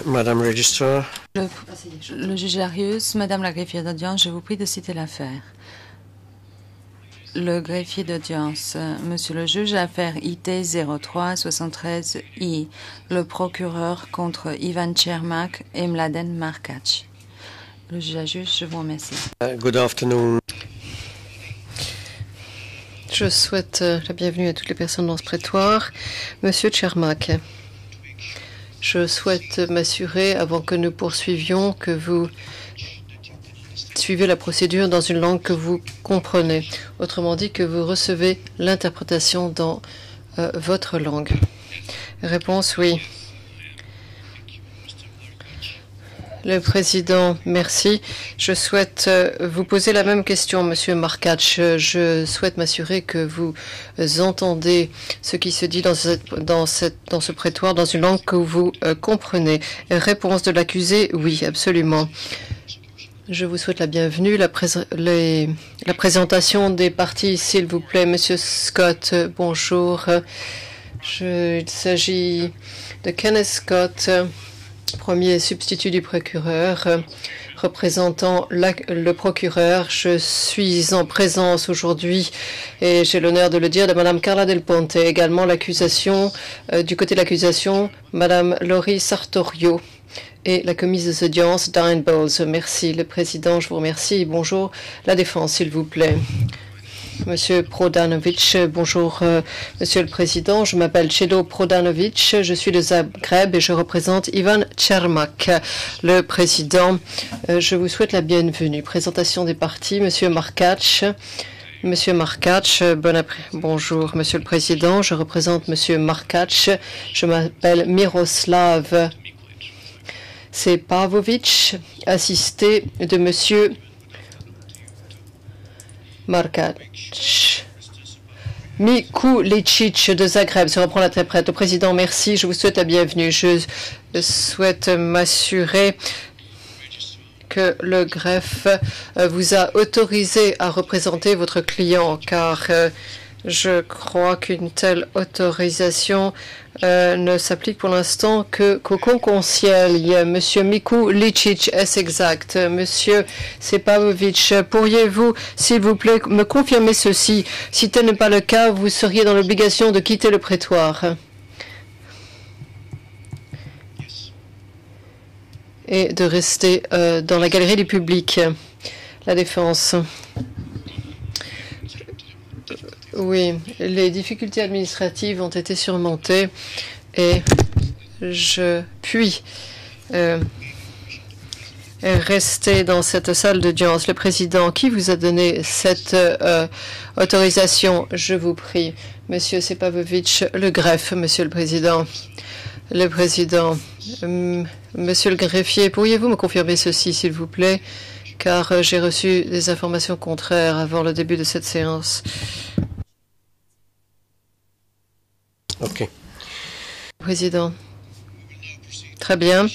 Madame Registrar. Le juge Arius, Madame la greffière d'audience, je vous prie de citer l'affaire. Le greffier d'audience, Monsieur le juge, affaire IT 03-73I, le procureur contre Ivan Chermak et Mladen Markac. Le juge, je vous remercie. Good afternoon. Je souhaite la bienvenue à toutes les personnes dans ce prétoire. Monsieur Chermak, je souhaite m'assurer, avant que nous poursuivions, que vous suivez la procédure dans une langue que vous comprenez. Autrement dit, que vous recevez l'interprétation dans votre langue. Réponse, oui. Le président, merci. Je souhaite vous poser la même question, Monsieur Markac. Je souhaite m'assurer que vous entendez ce qui se dit dans ce prétoire dans une langue que vous comprenez. Réponse de l'accusé, oui, absolument. Je vous souhaite la bienvenue. La présentation des parties, s'il vous plaît. Monsieur Scott, bonjour. Il s'agit de Kenneth Scott, premier substitut du procureur, représentant le procureur. Je suis en présence aujourd'hui, et j'ai l'honneur de le dire, de Madame Carla Del Ponte, également l'accusation, du côté de l'accusation, Madame Laurie Sartorio et la commise des audiences, Diane Bowles. Merci, le président, je vous remercie. Bonjour, la défense, s'il vous plaît. Monsieur Prodanovic, bonjour, Monsieur le Président. Je m'appelle Čedo Prodanovic, je suis de Zagreb et je représente Ivan Chermak. Le Président, je vous souhaite la bienvenue. Présentation des parties, Monsieur Markac. Monsieur Markac, bonjour, Monsieur le Président. Je représente Monsieur Markac. Je m'appelle Miroslav Sepavovic, assisté de Monsieur Markac. Mikulicic de Zagreb, se reprend l'interprète. Au président, merci. Je vous souhaite la bienvenue. Je souhaite m'assurer que le greffe vous a autorisé à représenter votre client, car je crois qu'une telle autorisation ne s'applique pour l'instant qu'au conseil. Monsieur Mikulicic, est-ce exact? Monsieur Sepavovic, pourriez-vous, s'il vous plaît, me confirmer ceci? Si tel n'est pas le cas, vous seriez dans l'obligation de quitter le prétoire et de rester dans la galerie du public. La défense. Oui, les difficultés administratives ont été surmontées et je puis rester dans cette salle d'audience. Le président, qui vous a donné cette autorisation? Je vous prie. Monsieur Sepavovic, le greffe, Monsieur le Président. Le Président, Monsieur le greffier, pourriez-vous me confirmer ceci, s'il vous plaît? Car j'ai reçu des informations contraires avant le début de cette séance. OK. Président. Très bien.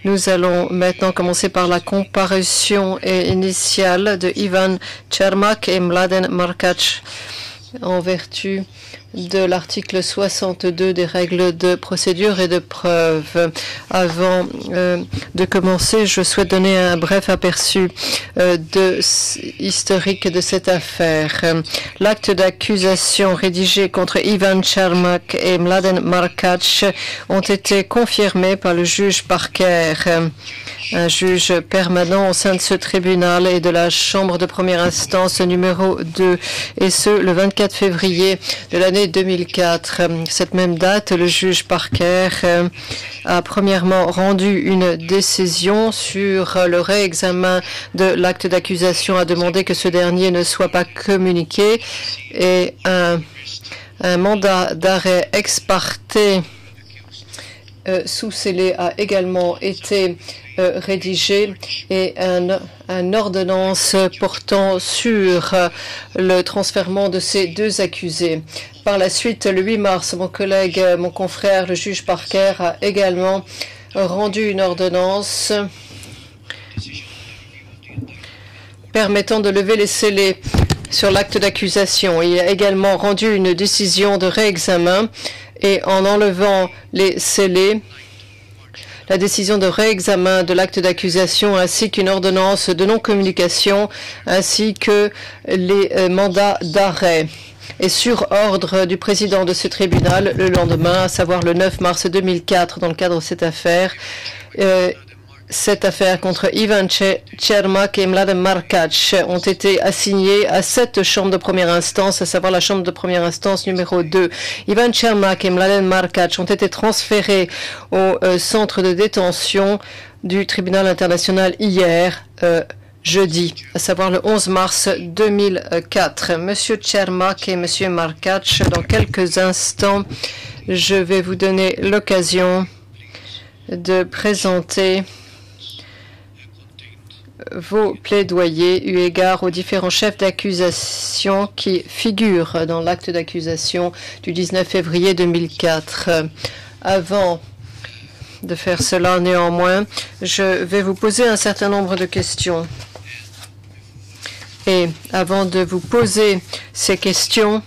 Nous allons maintenant commencer par la comparution initiale de Ivan Chermak et Mladen Markac en vertu de l'article 62 des règles de procédure et de preuve. Avant de commencer, je souhaite donner un bref aperçu historique de cette affaire. L'acte d'accusation rédigé contre Ivan Chermak et Mladen Markac ont été confirmés par le juge Parker, un juge permanent au sein de ce tribunal et de la chambre de première instance numéro 2, et ce, le 24 février de l'année 2004. Cette même date, le juge Parker a premièrement rendu une décision sur le réexamen de l'acte d'accusation, a demandé que ce dernier ne soit pas communiqué, et un mandat d'arrêt ex parte sous scellé a également été rédigé, et une ordonnance portant sur le transfèrement de ces deux accusés. Par la suite, le 8 mars, mon confrère, le juge Parker, a également rendu une ordonnance permettant de lever les scellés sur l'acte d'accusation. Il a également rendu une décision de réexamen, et en enlevant les scellés, la décision de réexamen de l'acte d'accusation ainsi qu'une ordonnance de non-communication ainsi que les mandats d'arrêt. Et sur ordre du président de ce tribunal, le lendemain, à savoir le 9 mars 2004, dans le cadre de cette affaire contre Ivan Čermák et Mladen Markač ont été assignés à 7 chambres de première instance, à savoir la chambre de première instance numéro 2. Ivan Čermák et Mladen Markač ont été transférés au centre de détention du tribunal international hier, jeudi, à savoir le 11 mars 2004. Monsieur Čermák et Monsieur Markač, dans quelques instants, je vais vous donner l'occasion de présenter vos plaidoyers eu égard aux différents chefs d'accusation qui figurent dans l'acte d'accusation du 19 février 2004. Avant de faire cela, néanmoins, je vais vous poser un certain nombre de questions. Et avant de vous poser ces questions,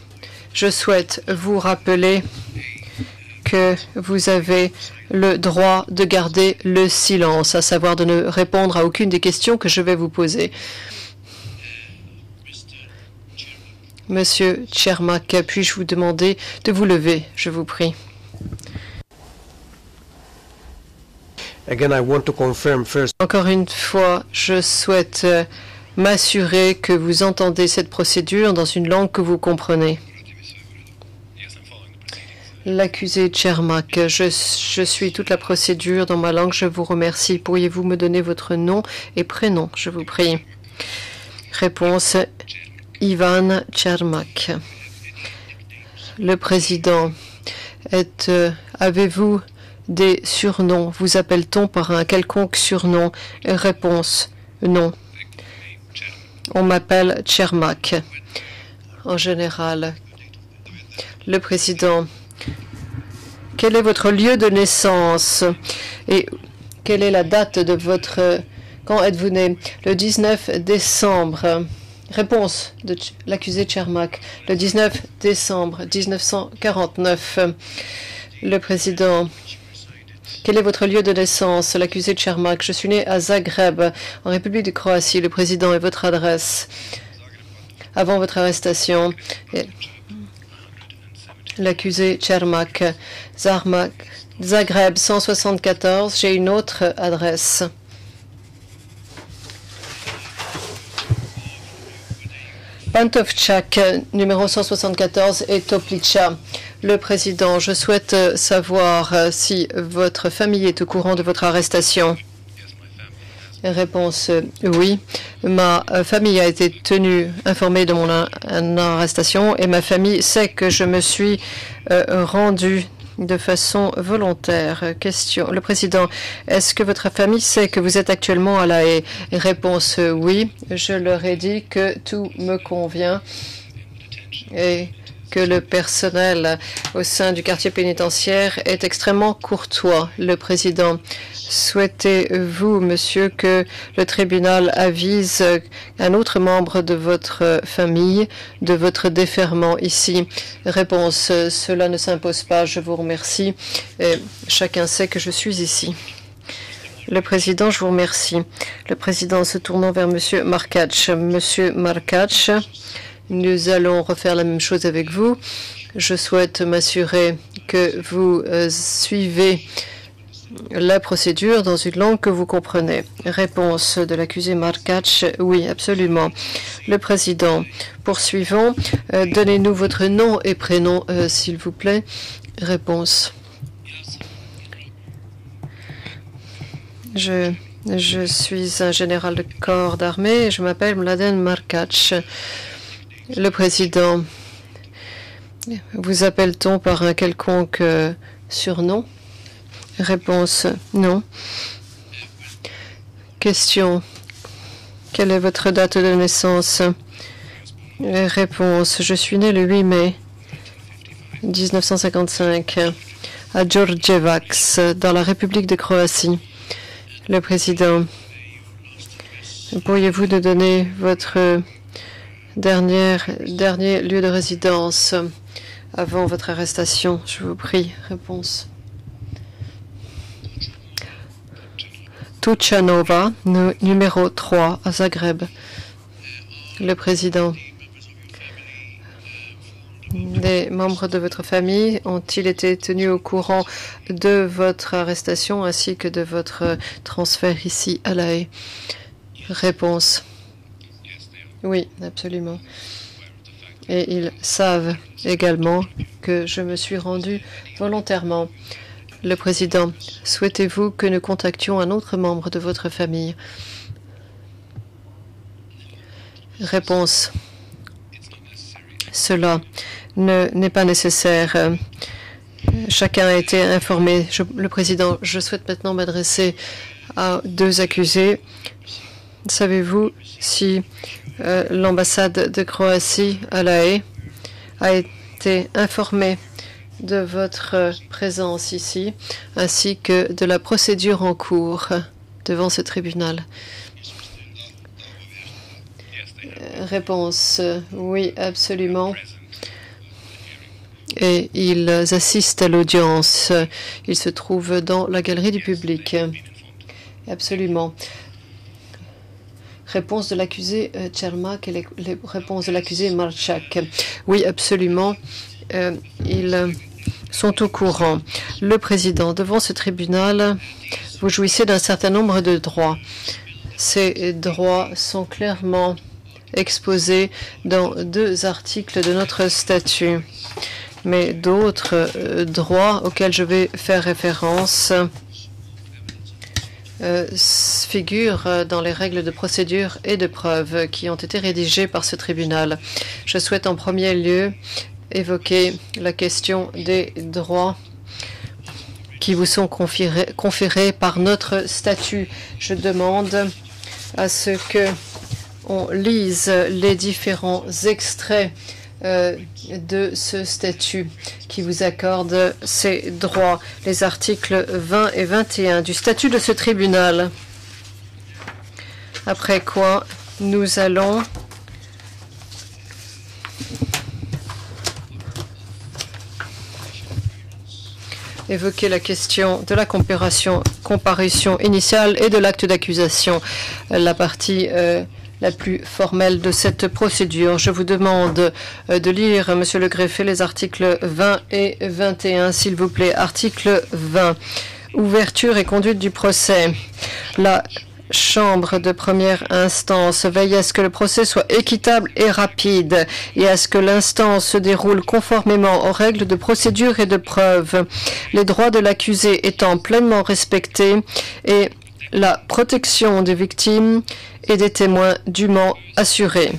je souhaite vous rappeler que vous avez le droit de garder le silence, à savoir de ne répondre à aucune des questions que je vais vous poser. Monsieur Čermák, puis-je vous demander de vous lever, je vous prie. Again, I want to confirm first. Encore une fois, je souhaite m'assurer que vous entendez cette procédure dans une langue que vous comprenez. L'accusé Čermák, je suis toute la procédure dans ma langue. Je vous remercie. Pourriez-vous me donner votre nom et prénom, je vous prie? Réponse: Ivan Čermák. Le président, avez-vous des surnoms? Vous appelle-t-on par un quelconque surnom? Réponse: non. On m'appelle Čermák. En général. Le président: quel est votre lieu de naissance et quelle est la date de votre... Quand êtes-vous né? Le 19 décembre. Réponse de l'accusé Čermák: le 19 décembre 1949. Le président: quel est votre lieu de naissance? L'accusé Čermák: je suis né à Zagreb, en République de Croatie. Le président: et votre adresse avant votre arrestation? L'accusé Čermák: Zagreb 174. J'ai une autre adresse. Pantovčák, numéro 174, et Toplica. Le président: je souhaite savoir si votre famille est au courant de votre arrestation. Réponse: oui. Ma famille a été informée de mon arrestation et ma famille sait que je me suis rendu de façon volontaire. Question: le président: est-ce que votre famille sait que vous êtes actuellement à La Haye? Réponse: oui. Je leur ai dit que tout me convient et que le personnel au sein du quartier pénitentiaire est extrêmement courtois. Le président: souhaitez-vous, monsieur, que le tribunal avise un autre membre de votre famille de votre déferment ici? Réponse: cela ne s'impose pas, je vous remercie. Et chacun sait que je suis ici. Le président: je vous remercie. Le président, se tournant vers monsieur Markač. Monsieur Markač, nous allons refaire la même chose avec vous. Je souhaite m'assurer que vous suivez la procédure dans une langue que vous comprenez. Réponse de l'accusé Markač: oui, absolument. Le président: poursuivons. Donnez-nous votre nom et prénom, s'il vous plaît. Réponse: je suis un général de corps d'armée et je m'appelle Mladen Markač. Le président: vous appelle-t-on par un quelconque surnom? Réponse: non. Question: quelle est votre date de naissance? Réponse: je suis né le 8 mai 1955 à Đurđevac, dans la République de Croatie. Le président: pourriez-vous nous donner votre dernier lieu de résidence avant votre arrestation, je vous prie? Réponse: Tuchanova, numéro 3 à Zagreb. Le président. Les membres de votre famille ont-ils été tenus au courant de votre arrestation ainsi que de votre transfert ici à La Haye? Réponse. Oui, absolument. Et ils savent également que je me suis rendu volontairement. Le président, souhaitez-vous que nous contactions un autre membre de votre famille? Réponse. Cela n'est pas nécessaire. Chacun a été informé. Le président, je souhaite maintenant m'adresser à 2 accusés. Savez-vous si l'ambassade de Croatie à La Haye a été informée de votre présence ici, ainsi que de la procédure en cours devant ce tribunal? Réponse. Oui, absolument. Et ils assistent à l'audience. Ils se trouvent dans la galerie du public. Absolument. Réponse de l'accusé Čermák et les réponses de l'accusé Marčák. Oui, absolument. Ils sont au courant. Le président, devant ce tribunal, vous jouissez d'un certain nombre de droits. Ces droits sont clairement exposés dans 2 articles de notre statut. Mais d'autres droits auxquels je vais faire référence figurent dans les règles de procédure et de preuve qui ont été rédigées par ce tribunal. Je souhaite en premier lieu évoquer la question des droits qui vous sont conférés par notre statut. Je demande à ce que on lise les différents extraits de ce statut qui vous accorde ces droits, les articles 20 et 21 du statut de ce tribunal. Après quoi, nous allons évoquer la question de la comparution initiale et de l'acte d'accusation, la partie la plus formelle de cette procédure. Je vous demande de lire, Monsieur le greffier, les articles 20 et 21, s'il vous plaît. Article 20. Ouverture et conduite du procès. La Chambre de première instance veille à ce que le procès soit équitable et rapide et à ce que l'instance se déroule conformément aux règles de procédure et de preuve, les droits de l'accusé étant pleinement respectés et la protection des victimes et des témoins dûment assurée.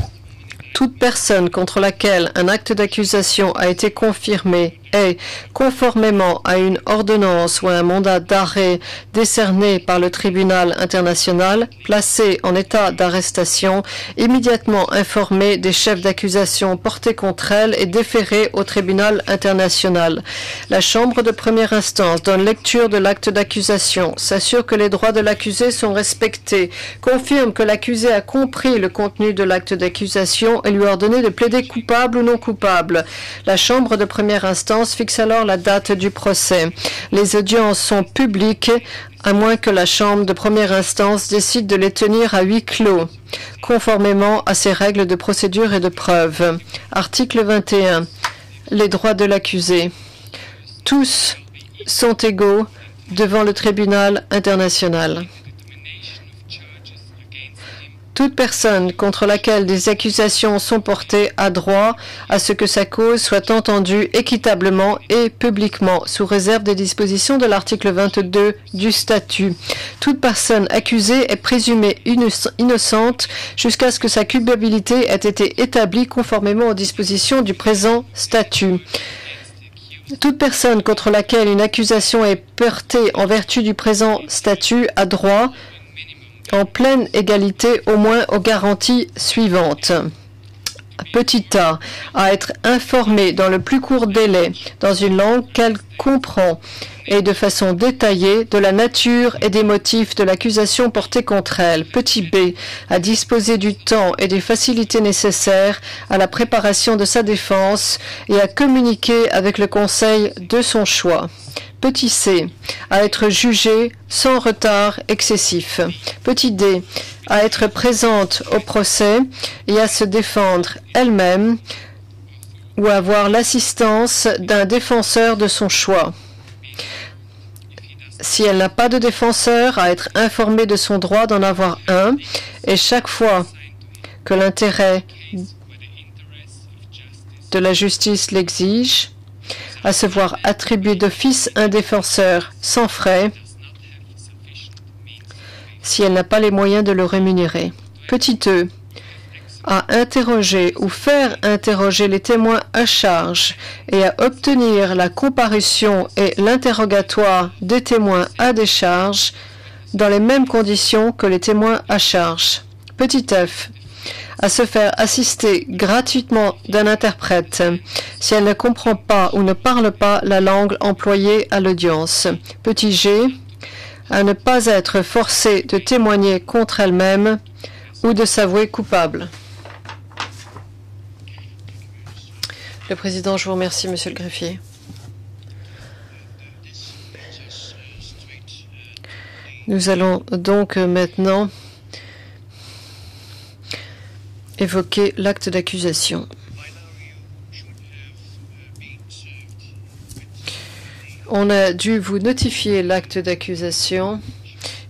Toute personne contre laquelle un acte d'accusation a été confirmé est, conformément à une ordonnance ou à un mandat d'arrêt décerné par le tribunal international, placée en état d'arrestation, immédiatement informée des chefs d'accusation portés contre elle et déférée au tribunal international. La Chambre de première instance donne lecture de l'acte d'accusation, s'assure que les droits de l'accusé sont respectés, confirme que l'accusé a compris le contenu de l'acte d'accusation et lui a ordonné de plaider coupable ou non coupable. La Chambre de première instance fixe alors la date du procès. Les audiences sont publiques, à moins que la Chambre de première instance décide de les tenir à huis clos, conformément à ses règles de procédure et de preuve. Article 21. Les droits de l'accusé. Tous sont égaux devant le tribunal international. Toute personne contre laquelle des accusations sont portées a droit à ce que sa cause soit entendue équitablement et publiquement, sous réserve des dispositions de l'article 22 du statut. Toute personne accusée est présumée innocente jusqu'à ce que sa culpabilité ait été établie conformément aux dispositions du présent statut. Toute personne contre laquelle une accusation est portée en vertu du présent statut a droit, en pleine égalité, au moins aux garanties suivantes. Petit a, à être informé dans le plus court délai, dans une langue qu'elle comprend, et de façon détaillée de la nature et des motifs de l'accusation portée contre elle. Petit b, à disposer du temps et des facilités nécessaires à la préparation de sa défense et à communiquer avec le conseil de son choix. Petit c, à être jugée sans retard excessif. Petit d, à être présente au procès et à se défendre elle-même ou avoir l'assistance d'un défenseur de son choix. Si elle n'a pas de défenseur, à être informée de son droit d'en avoir un, et chaque fois que l'intérêt de la justice l'exige, à se voir attribuer d'office un défenseur sans frais, si elle n'a pas les moyens de le rémunérer. Petit e, à interroger ou faire interroger les témoins à charge et à obtenir la comparution et l'interrogatoire des témoins à décharge dans les mêmes conditions que les témoins à charge. Petit f, à se faire assister gratuitement d'un interprète si elle ne comprend pas ou ne parle pas la langue employée à l'audience. Petit g, à ne pas être forcée de témoigner contre elle-même ou de s'avouer coupable. Le président, je vous remercie, monsieur le greffier. Nous allons donc maintenant évoquer l'acte d'accusation. On a dû vous notifier l'acte d'accusation.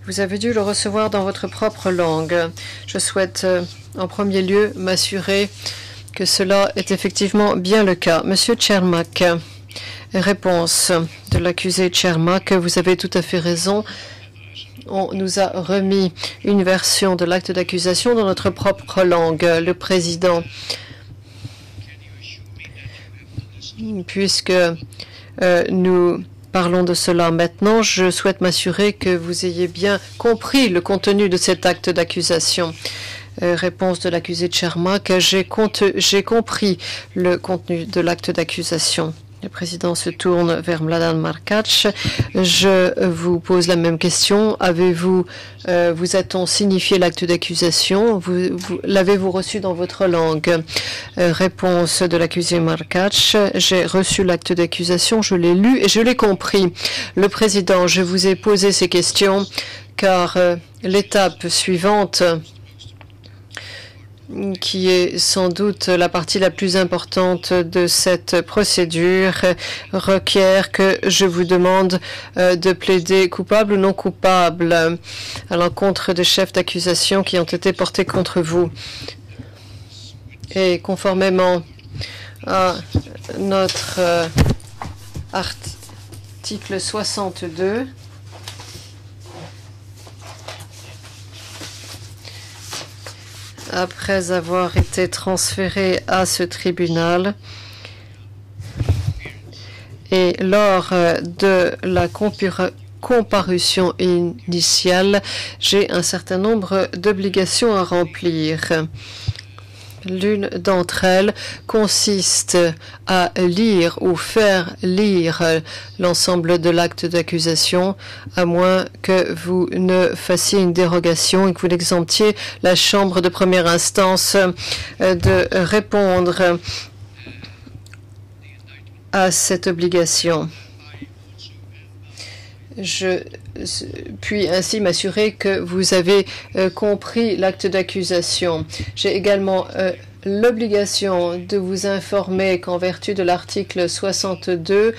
Vous avez dû le recevoir dans votre propre langue. Je souhaite en premier lieu m'assurer que cela est effectivement bien le cas. Monsieur Cermak, réponse de l'accusé Cermak, vous avez tout à fait raison. On nous a remis une version de l'acte d'accusation dans notre propre langue. Le président, puisque nous parlons de cela maintenant, je souhaite m'assurer que vous ayez bien compris le contenu de cet acte d'accusation. Réponse de l'accusé Cermak, j'ai compris le contenu de l'acte d'accusation. Le président se tourne vers Mladen Markac. Je vous pose la même question. Vous a-t-on signifié l'acte d'accusation? L'avez-vous reçu dans votre langue? Réponse de l'accusé Markac. J'ai reçu l'acte d'accusation, je l'ai lu et je l'ai compris. Le président, je vous ai posé ces questions car l'étape suivante, qui est sans doute la partie la plus importante de cette procédure, requiert que je vous demande de plaider coupable ou non coupable à l'encontre des chefs d'accusation qui ont été portés contre vous. Et conformément à notre article 62, après avoir été transféré à ce tribunal et lors de la comparution initiale, j'ai un certain nombre d'obligations à remplir. L'une d'entre elles consiste à lire ou faire lire l'ensemble de l'acte d'accusation, à moins que vous ne fassiez une dérogation et que vous n'exemptiez la Chambre de première instance de répondre à cette obligation. Je puis ainsi m'assurer que vous avez compris l'acte d'accusation. J'ai également l'obligation de vous informer qu'en vertu de l'article 62,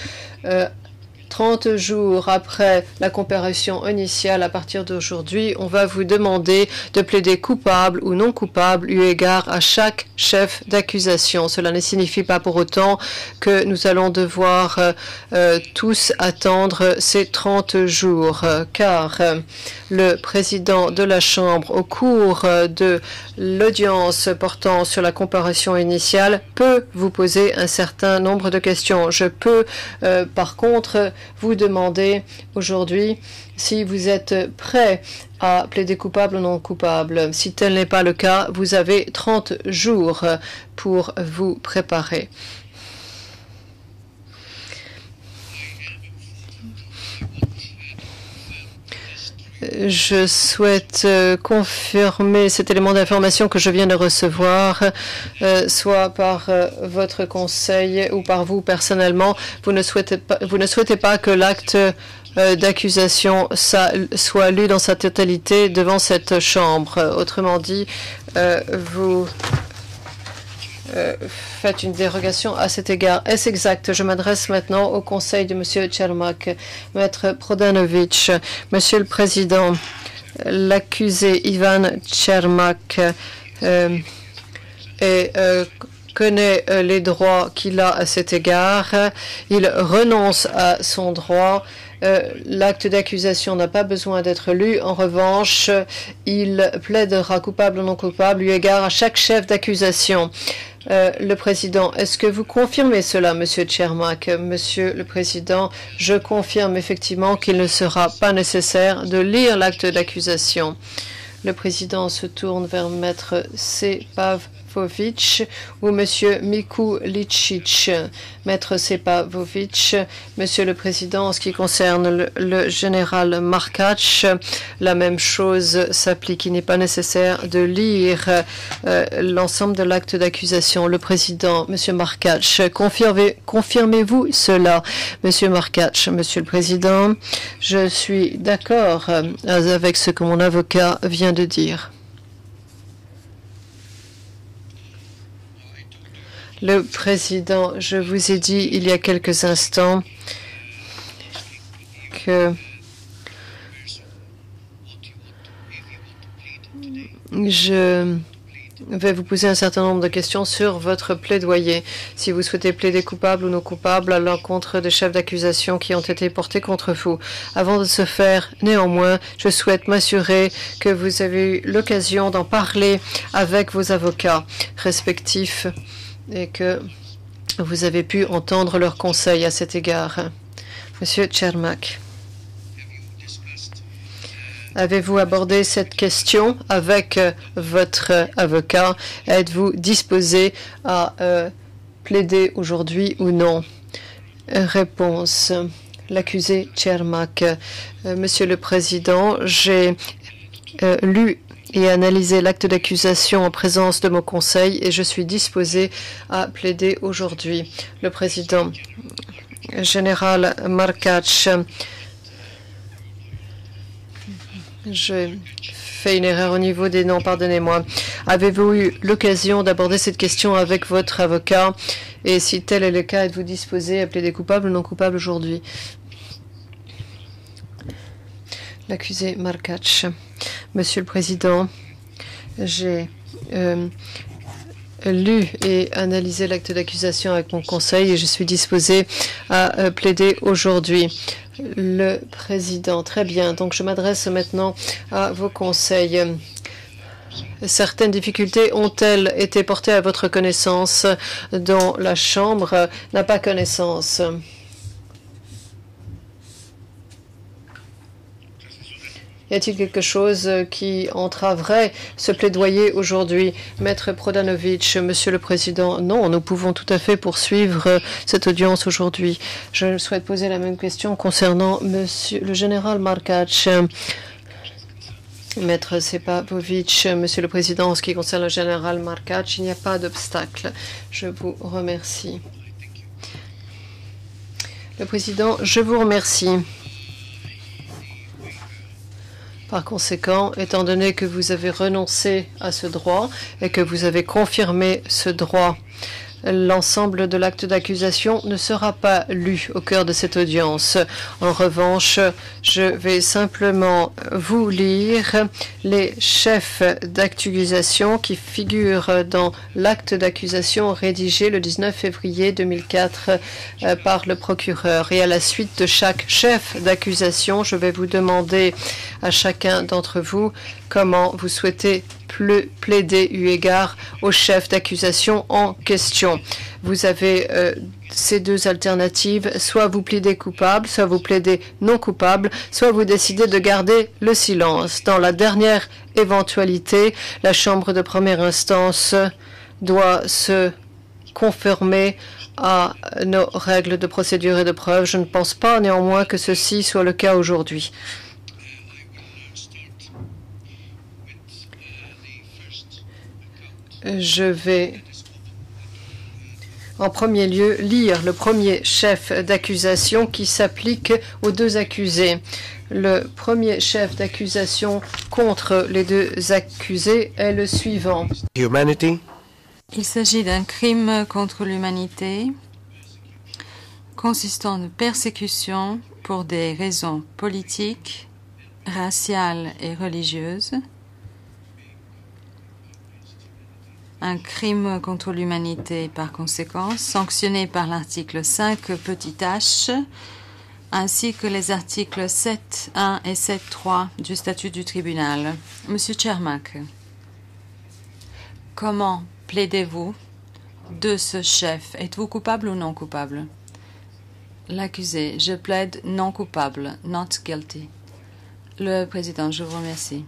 30 jours après la comparution initiale, à partir d'aujourd'hui, on va vous demander de plaider coupable ou non coupable eu égard à chaque chef d'accusation. Cela ne signifie pas pour autant que nous allons devoir tous attendre ces 30 jours, car le président de la Chambre, au cours de l'audience portant sur la comparution initiale, peut vous poser un certain nombre de questions. Je peux, par contre, vous demander aujourd'hui si vous êtes prêt à plaider coupable ou non coupable. Si tel n'est pas le cas, vous avez 30 jours pour vous préparer. Je souhaite confirmer cet élément d'information que je viens de recevoir, soit par votre conseil ou par vous personnellement. Vous ne souhaitez pas que l'acte d'accusation soit lu dans sa totalité devant cette chambre. Autrement dit, vous faites une dérogation à cet égard. Est-ce exact? Je m'adresse maintenant au conseil de M. Čermák. Maître Prodanovič, Monsieur le Président, l'accusé Ivan Čermák connaît les droits qu'il a à cet égard. Il renonce à son droit. L'acte d'accusation n'a pas besoin d'être lu. En revanche, il plaidera coupable ou non coupable eu égard à chaque chef d'accusation. Le Président, est-ce que vous confirmez cela, Monsieur Čermák? Monsieur le Président, je confirme effectivement qu'il ne sera pas nécessaire de lire l'acte d'accusation. Le Président se tourne vers Maître Šepakovič ou Monsieur Mikuličić. Maître Šepakovič, Monsieur le Président, en ce qui concerne le général Markač, la même chose s'applique. Il n'est pas nécessaire de lire l'ensemble de l'acte d'accusation. Le Président, Monsieur Markač, confirmez-vous cela? Monsieur Markač, Monsieur le Président, je suis d'accord avec ce que mon avocat vient de dire. Le Président, je vous ai dit il y a quelques instants que je vais vous poser un certain nombre de questions sur votre plaidoyer. Si vous souhaitez plaider coupable ou non coupable à l'encontre des chefs d'accusation qui ont été portés contre vous. Avant de ce faire, néanmoins, je souhaite m'assurer que vous avez eu l'occasion d'en parler avec vos avocats respectifs et que vous avez pu entendre leurs conseils à cet égard. Monsieur Čermák, avez-vous abordé cette question avec votre avocat? Êtes-vous disposé à plaider aujourd'hui ou non? Réponse. L'accusé Čermák. Monsieur le Président, j'ai lu et analyser l'acte d'accusation en présence de mon conseil et je suis disposé à plaider aujourd'hui. Le Président, Général Markač, j'ai fait une erreur au niveau des noms, pardonnez-moi. Avez-vous eu l'occasion d'aborder cette question avec votre avocat? Et si tel est le cas, êtes-vous disposé à plaider coupable ou non coupable aujourd'hui? L'accusé Markač. Monsieur le Président, j'ai lu et analysé l'acte d'accusation avec mon conseil et je suis disposé à plaider aujourd'hui. Le Président, très bien. Donc je m'adresse maintenant à vos conseils. Certaines difficultés ont-elles été portées à votre connaissance dont la Chambre n'a pas connaissance? Y a-t-il quelque chose qui entraverait ce plaidoyer aujourd'hui? Maître Prodanovič, Monsieur le Président, non, nous pouvons tout à fait poursuivre cette audience aujourd'hui. Je souhaite poser la même question concernant Monsieur le Général Markač. Maître Šepakovič, Monsieur le Président, en ce qui concerne le Général Markač, il n'y a pas d'obstacle. Je vous remercie. Le Président, je vous remercie. Par conséquent, étant donné que vous avez renoncé à ce droit et que vous avez confirmé ce droit, l'ensemble de l'acte d'accusation ne sera pas lu au cœur de cette audience. En revanche, je vais simplement vous lire les chefs d'accusation qui figurent dans l'acte d'accusation rédigé le 19 février 2004 par le procureur. Et à la suite de chaque chef d'accusation, je vais vous demander à chacun d'entre vous comment vous souhaitez plaider eu égard au chef d'accusation en question. Vous avez ces deux alternatives, soit vous plaidez coupable, soit vous plaidez non coupable, soit vous décidez de garder le silence. Dans la dernière éventualité, la Chambre de première instance doit se conformer à nos règles de procédure et de preuve. Je ne pense pas néanmoins que ceci soit le cas aujourd'hui. je vais en premier lieu lire le premier chef d'accusation qui s'applique aux deux accusés. Le premier chef d'accusation contre les deux accusés est le suivant. Humanity, Il s'agit d'un crime contre l'humanité consistant de persécution pour des raisons politiques, raciales et religieuses. Un crime contre l'humanité par conséquent, sanctionné par l'article 5 petit h, ainsi que les articles 7.1 et 7.3 du statut du tribunal. Monsieur Cermak, comment plaidez-vous de ce chef? Êtes-vous coupable ou non coupable? L'accusé, je plaide non coupable, not guilty. Le président, je vous remercie.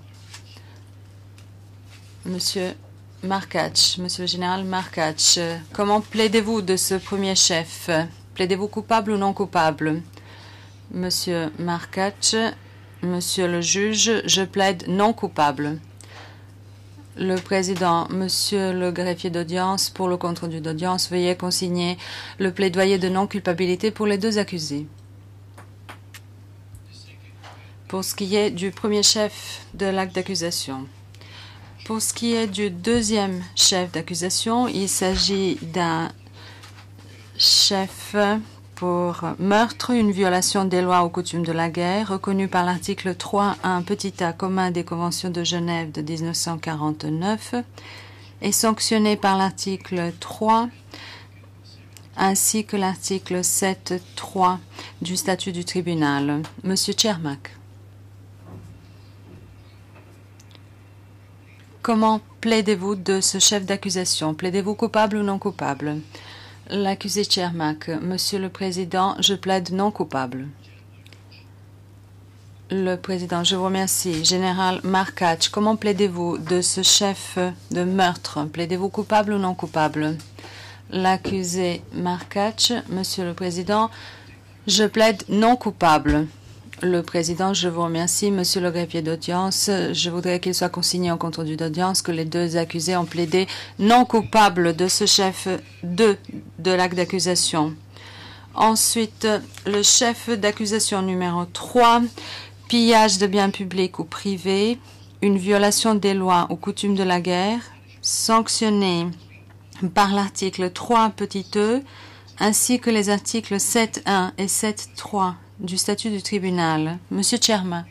Monsieur Markach, Monsieur le général Markach, comment plaidez-vous de ce premier chef? Plaidez-vous coupable ou non coupable? Monsieur Markach, Monsieur le juge, je plaide non coupable. Le président, Monsieur le greffier d'audience, pour le compte-rendu d'audience, veuillez consigner le plaidoyer de non-culpabilité pour les deux accusés. Pour ce qui est du premier chef de l'acte d'accusation. Pour ce qui est du deuxième chef d'accusation, il s'agit d'un chef pour meurtre, une violation des lois ou coutumes de la guerre, reconnu par l'article 3.1 petit a commun des conventions de Genève de 1949 et sanctionné par l'article 3 ainsi que l'article 7.3 du statut du tribunal. Monsieur Cermak, comment plaidez-vous de ce chef d'accusation? Plaidez-vous coupable ou non coupable? L'accusé Cermak, Monsieur le Président, je plaide non coupable. Le Président, je vous remercie. Général Markach, comment plaidez-vous de ce chef de meurtre? Plaidez-vous coupable ou non coupable? L'accusé Markach, Monsieur le Président, je plaide non coupable. Le Président, je vous remercie. Monsieur le greffier d'audience, je voudrais qu'il soit consigné en compte-rendu d'audience que les deux accusés ont plaidé non coupable de ce chef de l'acte d'accusation. Ensuite, le chef d'accusation numéro 3, pillage de biens publics ou privés, une violation des lois ou coutumes de la guerre, sanctionné par l'article 3 petit e, ainsi que les articles 7.1 et 7.3 du statut du tribunal. Monsieur Cermak,